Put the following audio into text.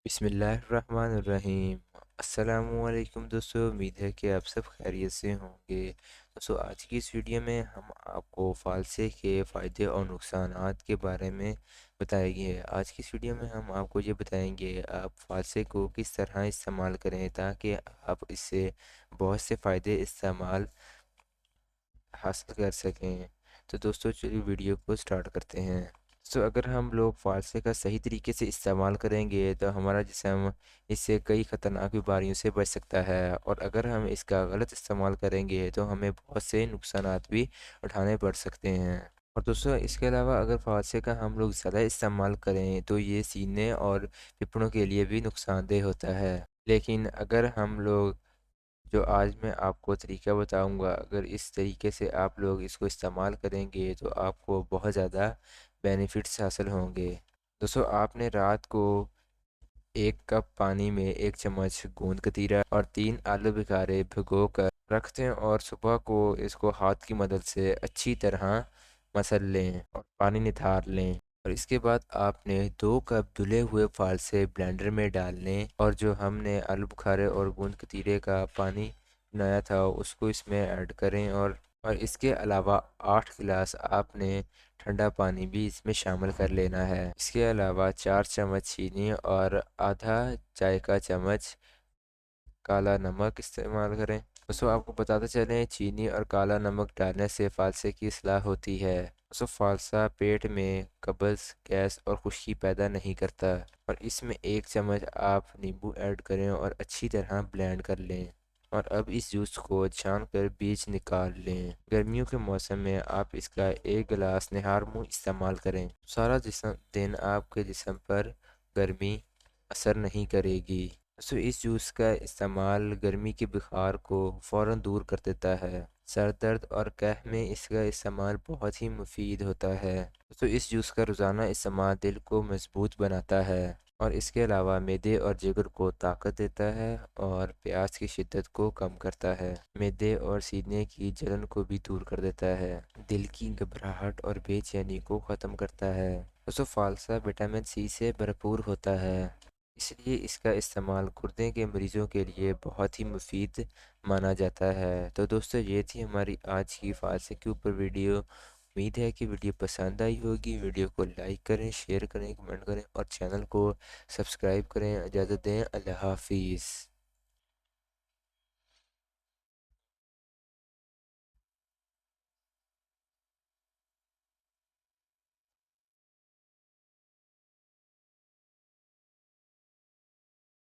بسم اللہ الرحمن الرحیم۔ السلام علیکم دوستو، امید ہے کہ آپ سب خیریت سے ہوں گے۔ دوستو آج کی اس ویڈیو میں ہم آپ کو فالسے کے فائدے اور نقصانات کے بارے میں بتائیں گے۔ آج کی اس ویڈیو میں ہم آپ کو یہ بتائیں گے آپ فالسے کو کس طرح استعمال کریں تاکہ آپ اس سے بہت سے فائدے استعمال حاصل کر سکیں۔ تو دوستو چلیے ویڈیو کو سٹارٹ کرتے ہیں۔ اگر ہم لوگ فالسے کا صحیح طریقے سے استعمال کریں گے تو ہمارا جسم اس سے کئی خطرناک بیماریوں سے بچ سکتا ہے، اور اگر ہم اس کا غلط استعمال کریں گے تو ہمیں بہت سے نقصانات بھی اٹھانے پڑ سکتے ہیں۔ اور دوستو اس کے علاوہ اگر فالسے کا ہم لوگ زیادہ استعمال کریں تو یہ سینے اور پھیپھڑوں کے لیے بھی نقصان دہ ہوتا ہے، لیکن اگر ہم لوگ جو آج میں آپ کو طریقہ بتاؤں گا، اگر اس طریقے سے آپ لوگ اس کو استعمال کریں گے تو آپ کو بہت زیادہ بینیفٹس حاصل ہوں گے۔ دوستو آپ نے رات کو 1 کپ پانی میں 1 چمچ گوند کتیرا اور 3 آلو بخارے بھگو کر رکھ دیں، اور صبح کو اس کو ہاتھ کی مدد سے اچھی طرح مسل لیں اور پانی نتھار لیں، اور اس کے بعد آپ نے 2 کپ دھلے ہوئے فالسے بلینڈر میں ڈال لیں، اور جو ہم نے آلو بخارے اور گوند کتیرے کا پانی بنایا تھا اس کو اس میں ایڈ کریں، اور اس کے علاوہ 8 گلاس آپ نے ٹھنڈا پانی بھی اس میں شامل کر لینا ہے۔ اس کے علاوہ 4 چمچ چینی اور آدھا چائے کا چمچ کالا نمک استعمال کریں۔ آپ کو بتاتے چلیں چینی اور کالا نمک ڈالنے سے فالسے کی اصلاح ہوتی ہے۔ فالسا پیٹ میں قبض، گیس اور خشکی پیدا نہیں کرتا، اور اس میں 1 چمچ آپ نیمبو ایڈ کریں اور اچھی طرح بلینڈ کر لیں، اور اب اس جوس کو چھان کر بیج نکال لیں۔ گرمیوں کے موسم میں آپ اس کا 1 گلاس نہار منہ استعمال کریں۔ سارا دن آپ کے جسم پر گرمی اثر نہیں کرے گی۔ اس جوس کا استعمال گرمی کے بخار کو فوراً دور کر دیتا ہے۔ سر درد اور قہوے میں اس کا استعمال بہت ہی مفید ہوتا ہے۔ اس جوس کا روزانہ استعمال دل کو مضبوط بناتا ہے، اور اس کے علاوہ معدے اور جگر کو طاقت دیتا ہے اور پیاس کی شدت کو کم کرتا ہے۔ معدے اور سینے کی جلن کو بھی دور کر دیتا ہے۔ دل کی گھبراہٹ اور بے چینی کو ختم کرتا ہے۔ فالسا وٹامن سی سے بھرپور ہوتا ہے، اس لیے اس کا استعمال گردے کے مریضوں کے لیے بہت ہی مفید مانا جاتا ہے۔ تو دوستو یہ تھی ہماری آج کی فالسے کے اوپر ویڈیو۔ امید ہے کہ ویڈیو پسند آئی ہوگی۔ ویڈیو کو لائک کریں، شیئر کریں، کمنٹ کریں اور چینل کو سبسکرائب کریں۔ اجازت دیں، اللہ حافظ۔